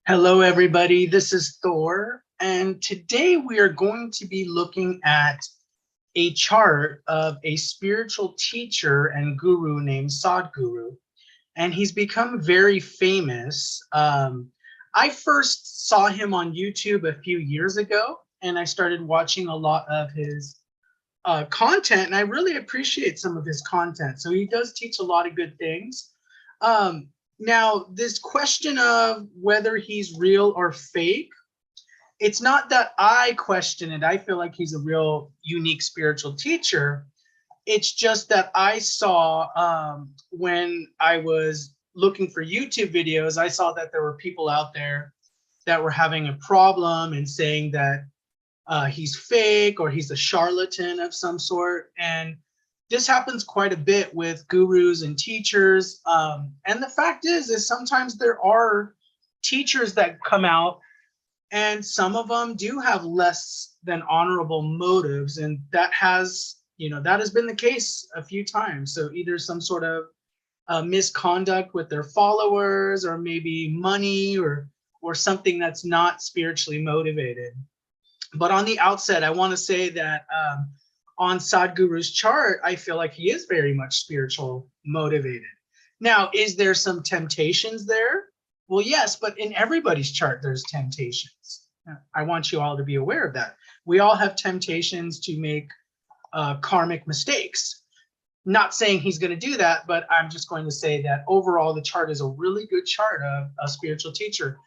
Hello, everybody. This is Thor, and today we are going to be looking at a chart of a spiritual teacher and guru named Sadhguru, and he's become very famous. I first saw him on YouTube a few years ago, and I started watching a lot of his content, and I really appreciate some of his content. So he does teach a lot of good things. Um, Now, this question of whether he's real or fake, it's not that I question it. I feel like he's a real unique spiritual teacher. It's just that I saw when I was looking for YouTube videos, I saw that there were people out there that were having a problem and saying that he's fake or he's a charlatan of some sort. And this happens quite a bit with gurus and teachers. And the fact is sometimes there are teachers that come out and some of them do have less than honorable motives. And that has been the case a few times. So either some sort of misconduct with their followers or maybe money or something that's not spiritually motivated. But on the outset, I want to say that on Sadhguru's chart, I feel like he is very much spiritual motivated. Now, is there some temptations there? Well, yes, but in everybody's chart, there's temptations. I want you all to be aware of that. We all have temptations to make karmic mistakes. Not saying he's going to do that, but I'm just going to say that overall, the chart is a really good chart of a spiritual teacher.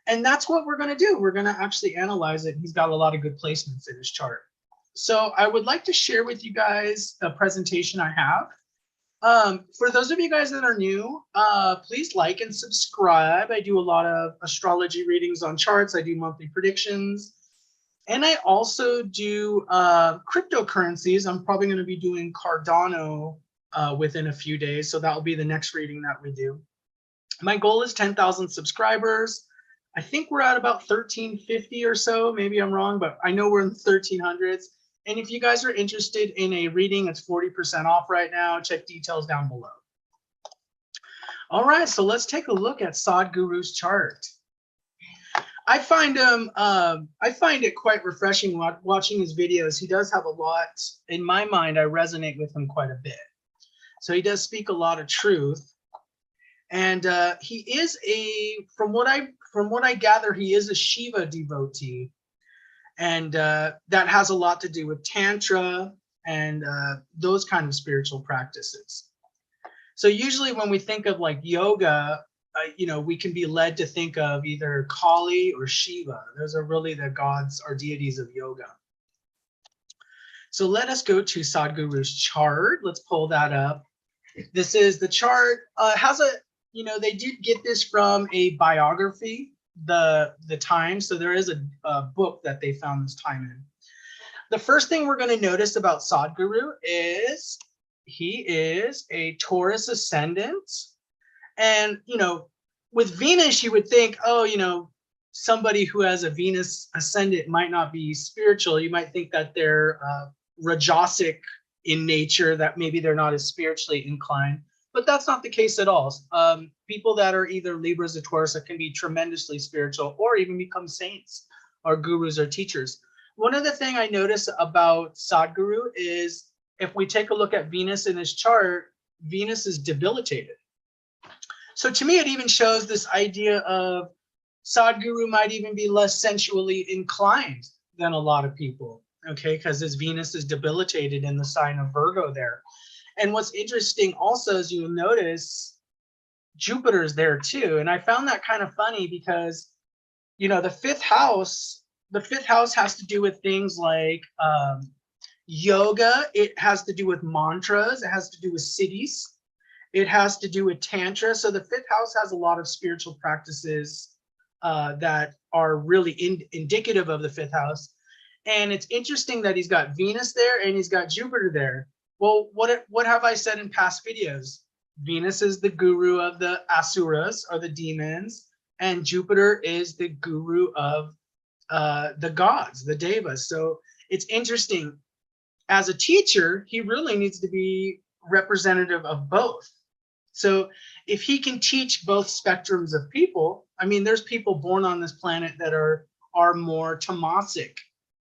And that's what we're going to do. We're going to actually analyze it. He's got a lot of good placements in his chart. So I would like to share with you guys a presentation I have. For those of you guys that are new, please like and subscribe. I do a lot of astrology readings on charts. I do monthly predictions. And I also do cryptocurrencies. I'm probably going to be doing Cardano within a few days. So that will be the next reading that we do. My goal is 10,000 subscribers. I think we're at about 1350 or so. Maybe I'm wrong, but I know we're in the 1300s. And if you guys are interested in a reading, it's 40% off right now. Check details down below. All right, so let's take a look at Sadhguru's chart. I find it quite refreshing watching his videos. He does have a lot, in my mind, I resonate with him quite a bit. So he does speak a lot of truth. And he is from what I gather, he is a Shiva devotee. And that has a lot to do with Tantra and those kind of practices. So usually when we think of like yoga, we can be led to think of either Kali or Shiva. Those are really the gods or deities of yoga. So let us go to Sadhguru's chart. Let's pull that up. This is the chart. They did get this from a biography, the time. So there is a book that they found this time in. The first thing we're going to notice about Sadhguru is he is a Taurus ascendant. And, with Venus, you would think, somebody who has a Venus ascendant might not be spiritual. You might think that they're Rajasic in nature, that maybe they're not as spiritually inclined. But that's not the case at all. People that are either Libras or Taurus can be tremendously spiritual or even become saints or gurus or teachers. One of the things I notice about Sadhguru is if we take a look at Venus in his chart, Venus is debilitated. So to me, it even shows this idea of Sadhguru might even be less sensually inclined than a lot of people, okay, because his Venus is debilitated in the sign of Virgo there. And what's interesting also is you'll notice Jupiter's there too. And I found that kind of funny because, the fifth house has to do with things like yoga. It has to do with mantras. It has to do with cities. It has to do with Tantra. So the fifth house has a lot of spiritual practices that are really indicative of the fifth house. And it's interesting that he's got Venus there and he's got Jupiter there. Well, what have I said in past videos? Venus is the guru of the asuras, or the demons, and Jupiter is the guru of the gods, the devas. So it's interesting. As a teacher, he really needs to be representative of both. So if he can teach both spectrums of people, I mean, there's people born on this planet that are more tamasic.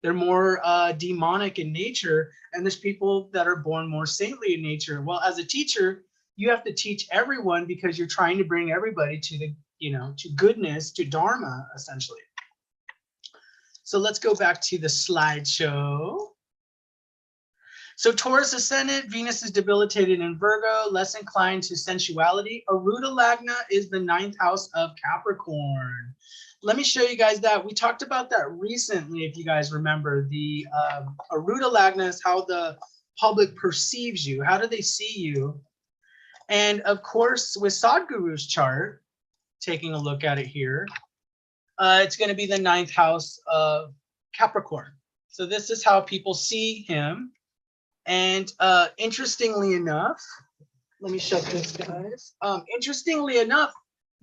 They're more demonic in nature, and there's people that are born more saintly in nature. Well, as a teacher, you have to teach everyone because you're trying to bring everybody to the, to goodness, to Dharma, essentially. So let's go back to the slideshow. So Taurus ascendant, Venus is debilitated in Virgo, less inclined to sensuality. Aruda Lagna is the 9th house of Capricorn. Let me show you guys that. We talked about that recently, if you guys remember. The Aruda Lagna is how the public perceives you. How do they see you? And of course, with Sadhguru's chart, taking a look at it here, it's going to be the 9th house of Capricorn. So this is how people see him. And interestingly enough, let me shut this, guys. Interestingly enough,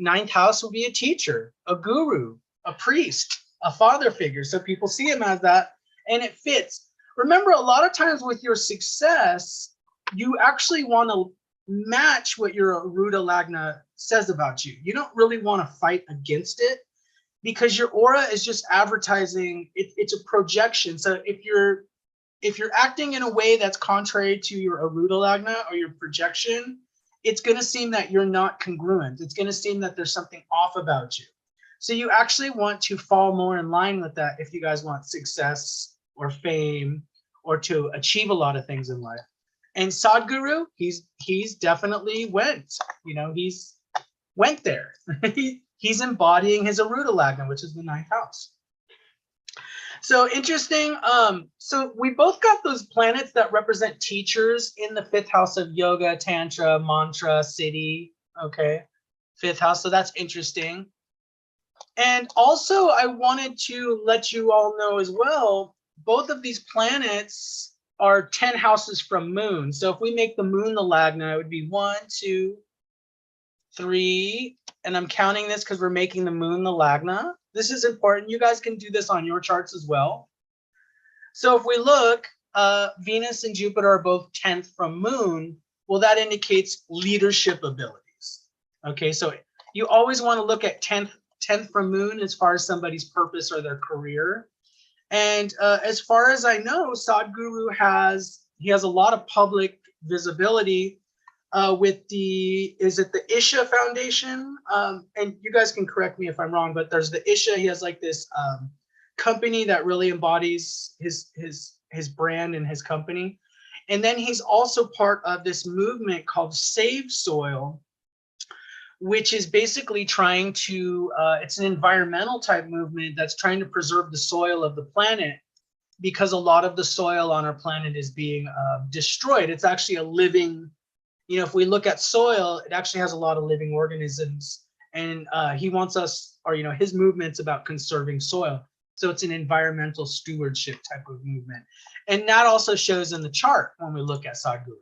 9th house will be a teacher, a guru, a priest, a father figure. So people see him as that, and it fits. Remember, a lot of times with your success, you actually want to match what your Aruda Lagna says about you. You don't really want to fight against it, because your aura is just advertising. It's a projection. So if you're acting in a way that's contrary to your Aruda Lagna or your projection, it's going to seem that you're not congruent. It's going to seem that there's something off about you. So you actually want to fall more in line with that if you guys want success or fame or to achieve a lot of things in life. And Sadhguru, he's definitely went. He's went there. He's embodying his Aruda Lagna, which is the 9th house. So interesting. So we both got those planets that represent teachers in the 5th house of yoga, tantra, mantra, siddhi. Okay, 5th house. So that's interesting. And also, I wanted to let you all know as well, both of these planets are 10 houses from moon. So if we make the moon the Lagna, it would be 1, 2, 3. And I'm counting this because we're making the moon the Lagna. This is important. You guys can do this on your charts as well. So if we look, Venus and Jupiter are both 10th from moon. Well, that indicates leadership abilities. Okay, so you always want to look at 10th from moon as far as somebody's purpose or their career. And as far as I know, Sadhguru has a lot of public visibility with is it the Isha Foundation? And you guys can correct me if I'm wrong, but there's the Isha. He has like this company that really embodies his brand and his company. And then he's also part of this movement called Save Soil, which is basically trying to, it's an environmental type movement that's trying to preserve the soil of the planet, because a lot of the soil on our planet is being destroyed. It's actually a living, if we look at soil, it actually has a lot of living organisms, and he wants us, or his movement's about conserving soil. So it's an environmental stewardship type of movement. And that also shows in the chart when we look at Sadhguru.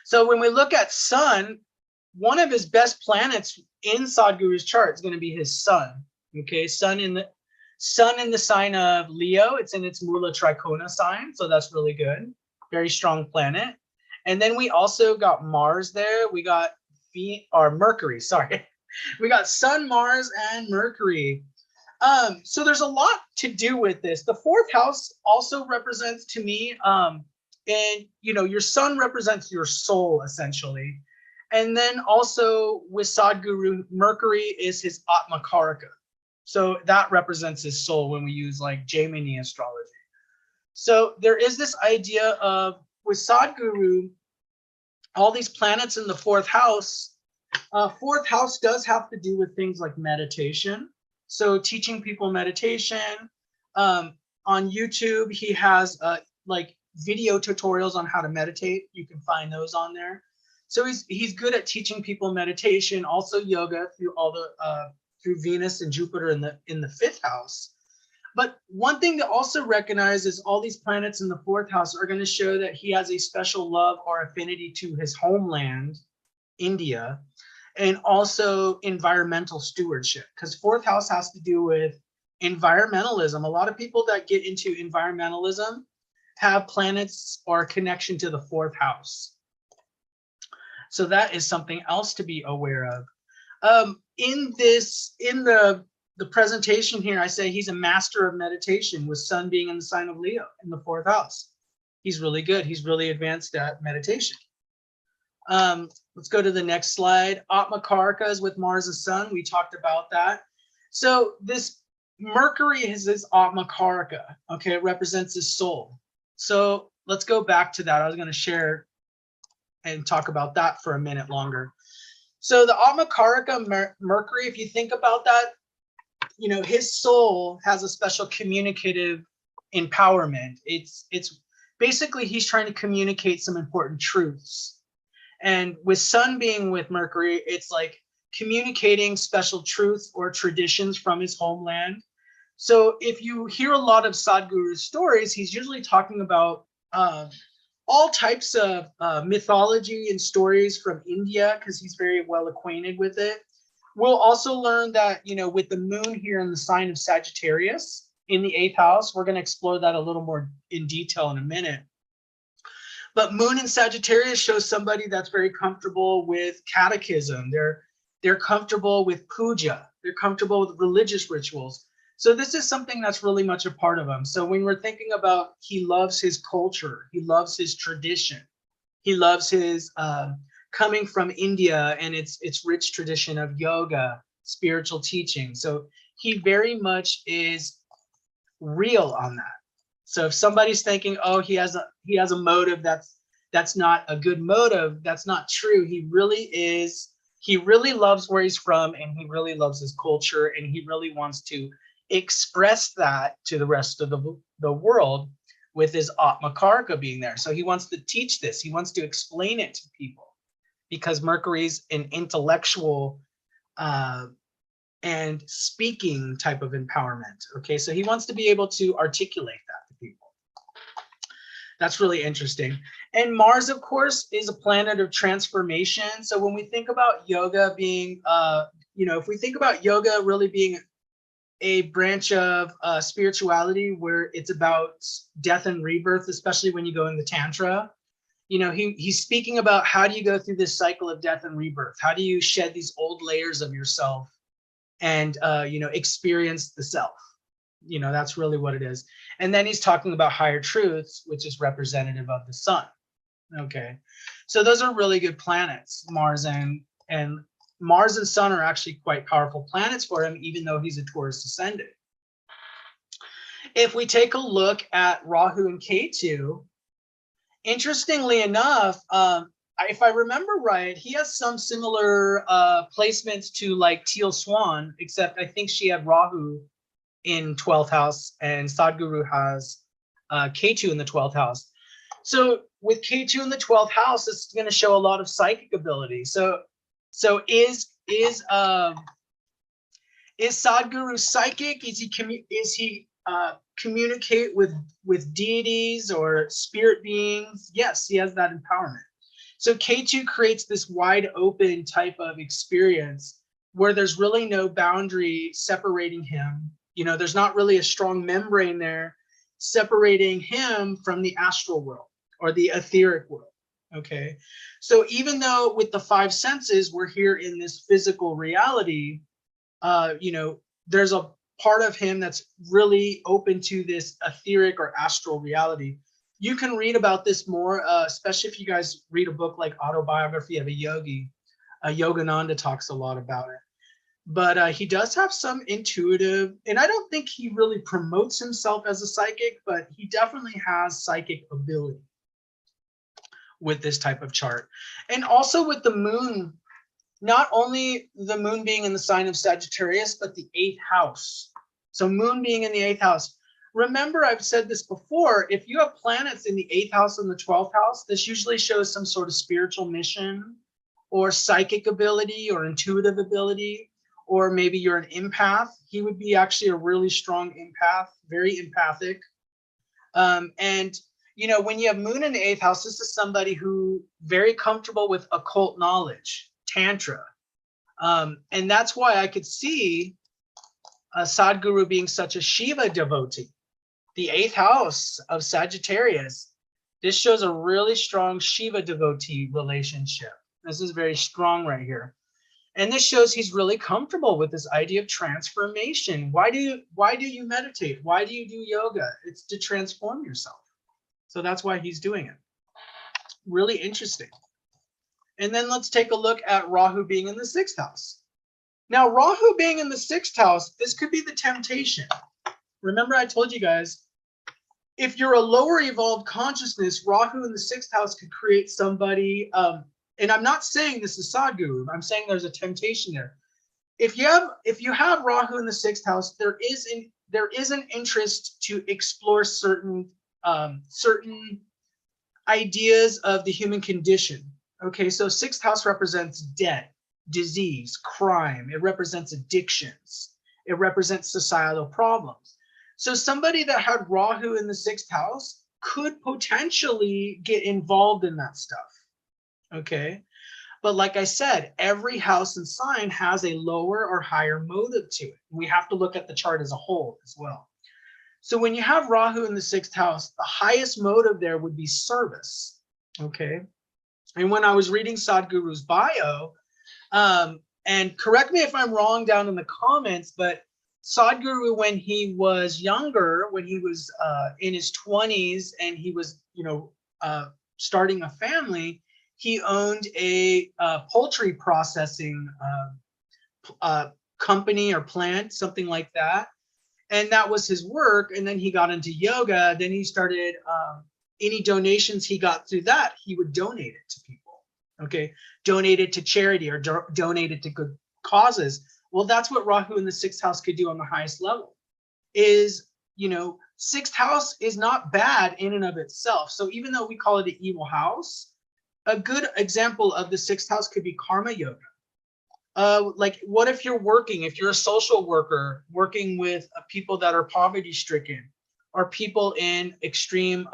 So when we look at Sun, one of his best planets in Sadhguru's chart is going to be his Sun. Okay, Sun in the sign of Leo. It's in its Mula Trikona sign, so that's really good. Very strong planet. And then we also got Mars there. We got Mercury, sorry. We got Sun, Mars, and Mercury. So there's a lot to do with this. The 4th house also represents, to me, and your Sun represents your soul, essentially. And then also with Sadhguru, Mercury is his Atma Karaka. So that represents his soul when we use like Jaimini astrology. So there is this idea of, with Sadhguru, all these planets in the 4th house. 4th house does have to do with things like meditation. So teaching people meditation. On YouTube, he has like video tutorials on how to meditate. You can find those on there. So he's good at teaching people meditation, also yoga through all the through Venus and Jupiter in the 5th house. But one thing to also recognize is all these planets in the 4th house are going to show that he has a special love or affinity to his homeland, India, and also environmental stewardship, because 4th house has to do with environmentalism. A lot of people that get into environmentalism have planets or a connection to the 4th house. So that is something else to be aware of. In the presentation here, I say he's a master of meditation, with Sun being in the sign of Leo in the 4th house. He's really good. He's really advanced at meditation. Let's go to the next slide. Atma Karaka is with Mars and Sun. We talked about that. So this Mercury is his Atma Karaka. Okay, it represents his soul. So let's go back to that. I was going to share and talk about that for a minute longer. So the Atma Karaka Mercury, if you think about that, you know, his soul has a special communicative empowerment. It's basically he's trying to communicate some important truths. And with Sun being with Mercury, it's like communicating special truths or traditions from his homeland. So if you hear a lot of Sadhguru's stories, he's usually talking about all types of mythology and stories from India, because he's very well acquainted with it. We'll also learn that, you know, with the moon here in the sign of Sagittarius in the 8th house, we're going to explore that a little more in detail in a minute. But moon in Sagittarius shows somebody that's very comfortable with catechism. They're comfortable with puja. They're comfortable with religious rituals. So this is something that's really much a part of him. So when we're thinking about, he loves his culture, he loves his tradition, he loves his coming from India and its rich tradition of yoga, spiritual teaching. So he very much is real on that. So if somebody's thinking, oh, he has a motive that's not a good motive, that's not true. He really is. He really loves where he's from, and he really loves his culture, and he really wants to express that to the rest of the world with his Atma Karaka being there. So he wants to teach this. He wants to explain it to people, because Mercury's an intellectual and speaking type of empowerment. Okay, so he wants to be able to articulate that to people. That's really interesting. And Mars, of course, is a planet of transformation. So when we think about yoga being, you know, if we think about yoga really being a branch of spirituality where it's about death and rebirth, especially when you go in the Tantra, you know, he's speaking about how do you go through this cycle of death and rebirth? How do you shed these old layers of yourself and, you know, experience the self? You know, that's really what it is. And then he's talking about higher truths, which is representative of the sun. Okay, so those are really good planets. Mars and Sun are actually quite powerful planets for him, even though he's a Taurus ascendant. If we take a look at Rahu and Ketu, interestingly enough, if I remember right, he has some similar placements to like Teal Swan, except I think she had Rahu in 12th house and Sadhguru has Ketu in the 12th house. So with Ketu in the 12th house, it's going to show a lot of psychic ability. So is Sadhguru psychic? Is he communicate with deities or spirit beings? Yes, he has that empowerment. So Ketu creates this wide open type of experience where there's really no boundary separating him. You know, there's not really a strong membrane there separating him from the astral world or the etheric world. Okay, so even though with the 5 senses we're here in this physical reality, you know, there's a part of him that's really open to this etheric or astral reality. You can read about this more, especially if you guys read a book like Autobiography of a Yogi. Yogananda talks a lot about it. But he does have some intuitive, and I don't think he really promotes himself as a psychic, but he definitely has psychic ability with this type of chart. And also with the moon, not only the moon being in the sign of Sagittarius, but the 8th house. So moon being in the 8th house. Remember, I've said this before, if you have planets in the 8th house and the 12th house, this usually shows some sort of spiritual mission or psychic ability or intuitive ability, or maybe you're an empath. He would be actually a really strong empath, very empathic. And, you know, when you have moon in the 8th house, this is somebody who very comfortable with occult knowledge, Tantra. And that's why I could see Sadhguru being such a Shiva devotee. The 8th house of Sagittarius, this shows a really strong Shiva devotee relationship. This is very strong right here. And this shows he's really comfortable with this idea of transformation. Why do you meditate? Why do you do yoga? It's to transform yourself. So that's why he's doing it. Really interesting. And then let's take a look at Rahu being in the 6th house. Now, Rahu being in the 6th house, this could be the temptation. Remember, I told you guys, if you're a lower evolved consciousness, Rahu in the 6th house could create somebody, and I'm not saying this is Sadhguru, I'm saying there's a temptation there. If you have Rahu in the 6th house, there is an interest to explore certain ideas of the human condition. Okay, so 6th house represents debt, disease, crime. It represents addictions. It represents societal problems. So somebody that had Rahu in the 6th house could potentially get involved in that stuff. Okay, but like I said, every house and sign has a lower or higher motive to it. We have to look at the chart as a whole as well. So when you have Rahu in the 6th house, the highest motive there would be service. Okay, and when I was reading Sadhguru's bio, and correct me if I'm wrong down in the comments, but Sadhguru, when he was younger, when he was in his 20s and he was, starting a family, he owned a poultry processing company or plant, something like that. And that was his work. And then he got into yoga. Then he started, any donations he got through that, he would donate it to people. Okay, donate it to charity or donate it to good causes. Well, that's what Rahu in the 6th house could do on the highest level. Is, 6th house is not bad in and of itself. So even though we call it an evil house, a good example of the 6th house could be karma yoga. Like, what if if you're a social worker working with people that are poverty stricken or people in extreme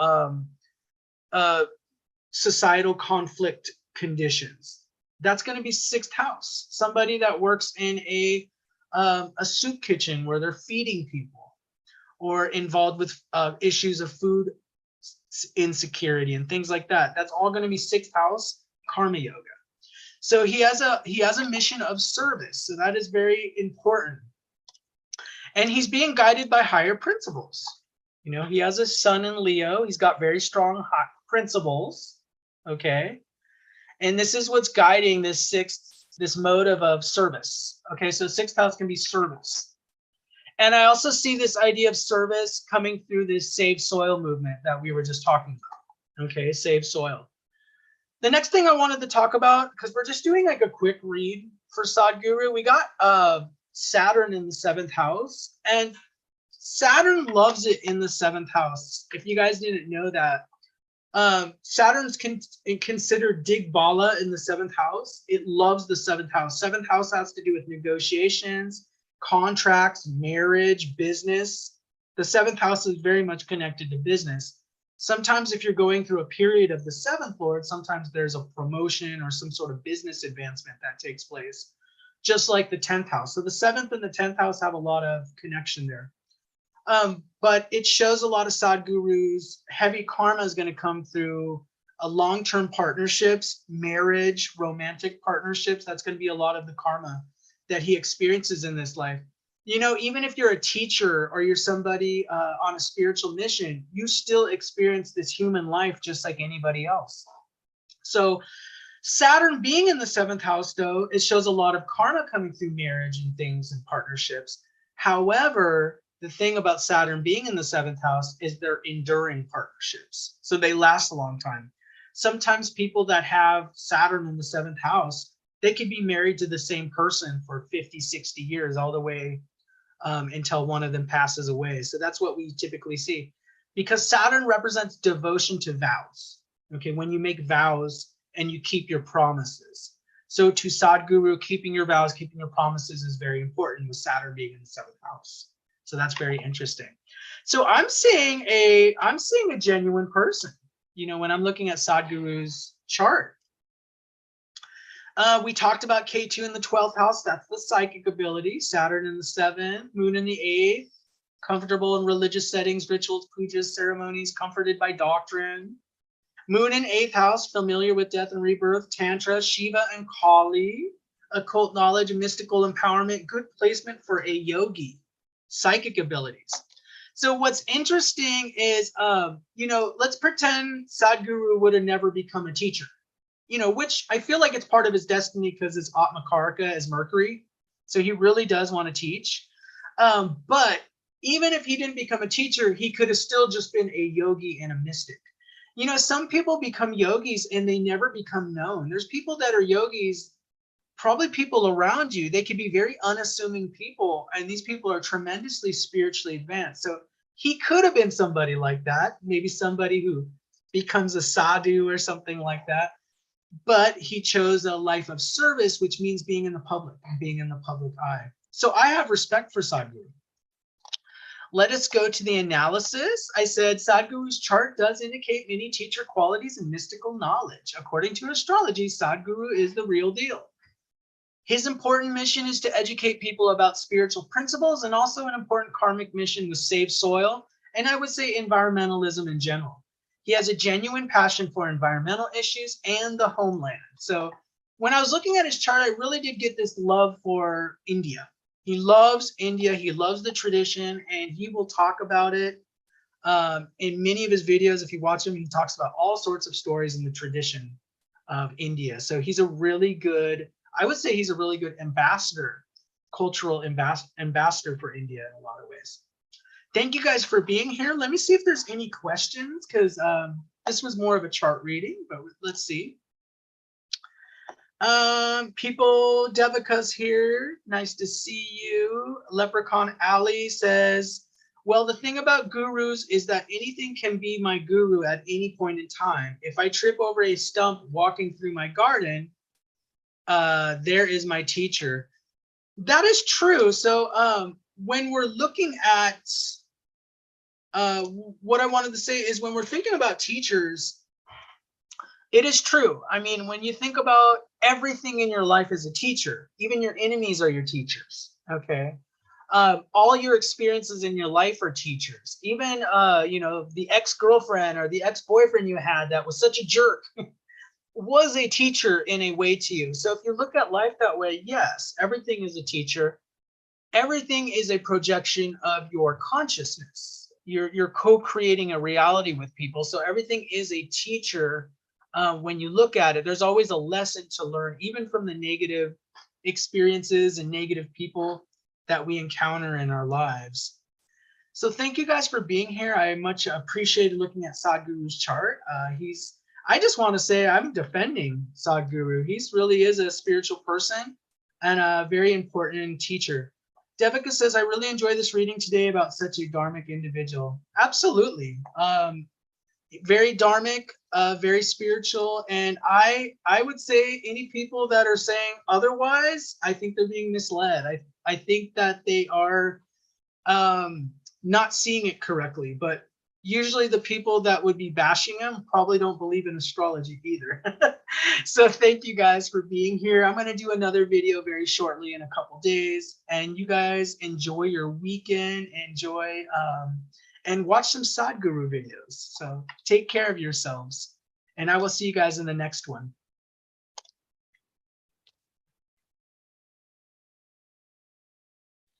societal conflict conditions, that's going to be 6th house. Somebody that works in a soup kitchen where they're feeding people, or involved with issues of food insecurity and things like that. That's all going to be 6th house karma yoga. So he has a mission of service. So that is very important. And he's being guided by higher principles. He has a sun in Leo. He's got very strong principles. Okay. And this is what's guiding this motive of service. Okay, so 6th house can be service. And I also see this idea of service coming through this Save Soil movement that we were just talking about. Okay, save soil. The next thing I wanted to talk about, because we're just doing like a quick read for Sadhguru, we got Saturn in the 7th house. And Saturn loves it in the 7th house. If you guys didn't know that, Saturn's considered Digbala in the 7th house. It loves the 7th house. 7th house has to do with negotiations, contracts, marriage, business. The 7th house is very much connected to business. Sometimes if you're going through a period of the 7th lord, sometimes there's a promotion or some sort of business advancement that takes place, just like the 10th house. So the 7th and the 10th house have a lot of connection there. But it shows a lot of Sadhguru's heavy karma is going to come through long-term partnerships, marriage, romantic partnerships. That's going to be a lot of the karma that he experiences in this life. Even if you're a teacher or you're somebody on a spiritual mission, you still experience this human life just like anybody else. So Saturn being in the 7th house, though, it shows a lot of karma coming through marriage and things and partnerships. However, the thing about Saturn being in the 7th house is they're enduring partnerships. So they last a long time. Sometimes people that have Saturn in the 7th house, they could be married to the same person for 50, 60 years, all the way until one of them passes away. So that's what we typically see, because Saturn represents devotion to vows. Okay, when you make vows and you keep your promises. So to Sadhguru, keeping your vows, keeping your promises is very important with Saturn being in the 7th house. So that's very interesting. So I'm seeing a genuine person, when I'm looking at Sadhguru's chart. We talked about K2 in the 12th house. That's the psychic ability. Saturn in the 7th, Moon in the 8th, comfortable in religious settings, rituals, pujas, ceremonies, comforted by doctrine. Moon in 8th house, familiar with death and rebirth, Tantra, Shiva and Kali, occult knowledge, mystical empowerment, good placement for a yogi, psychic abilities. So what's interesting is, you know, let's pretend Sadhguru would have never become a teacher, you know, which I feel like it's part of his destiny because his Atmakarka is Mercury. So he really does want to teach. But even if he didn't become a teacher, he could have still just been a yogi and a mystic. You know, some people become yogis and they never become known. There's people that are yogis, probably people around you. They could be very unassuming people, and these people are tremendously spiritually advanced. So he could have been somebody like that, maybe somebody who becomes a sadhu or something like that. But he chose a life of service, which means being in the public and being in the public eye. So I have respect for Sadhguru. Let us go to the analysis. I said Sadhguru's chart does indicate many teacher qualities and mystical knowledge. According to astrology, Sadhguru is the real deal. His important mission is to educate people about spiritual principles, and also an important karmic mission was save soil, and I would say environmentalism in general. He has a genuine passion for environmental issues and the homeland. So when I was looking at his chart, I really did get this love for India. He loves India, he loves the tradition, and he will talk about it in many of his videos. If you watch him, he talks about all sorts of stories in the tradition of India. So he's a really good, I would say he's a really good ambassador, cultural ambassador for India in a lot of ways. Thank you guys for being here. Let me see if there's any questions, because this was more of a chart reading, but let's see. People, Devika's here. Nice to see you. Leprechaun Alley says, well, the thing about gurus is that anything can be my guru at any point in time. If I trip over a stump walking through my garden, there is my teacher. That is true. So when we're looking at what I wanted to say is, when we're thinking about teachers, it is true. I mean, when you think about everything in your life as a teacher, even your enemies are your teachers. Okay. All your experiences in your life are teachers. Even, you know, the ex-girlfriend or the ex-boyfriend you had that was such a jerk was a teacher in a way to you. So if you look at life that way, yes, everything is a teacher. Everything is a projection of your consciousness. You're co-creating a reality with people. So everything is a teacher. When you look at it, there's always a lesson to learn, even from the negative experiences and negative people that we encounter in our lives. So thank you guys for being here. I much appreciated looking at Sadhguru's chart. I just want to say I'm defending Sadhguru. He really is a spiritual person and a very important teacher. Devika says, I really enjoy this reading today about such a dharmic individual. Absolutely. Very dharmic, very spiritual. And I would say any people that are saying otherwise, I think they're being misled. I think that they are not seeing it correctly. But usually the people that would be bashing him probably don't believe in astrology either. So thank you guys for being here. I'm going to do another video very shortly in a couple days. And you guys enjoy your weekend. Enjoy and watch some Sadhguru videos. So take care of yourselves. And I will see you guys in the next one.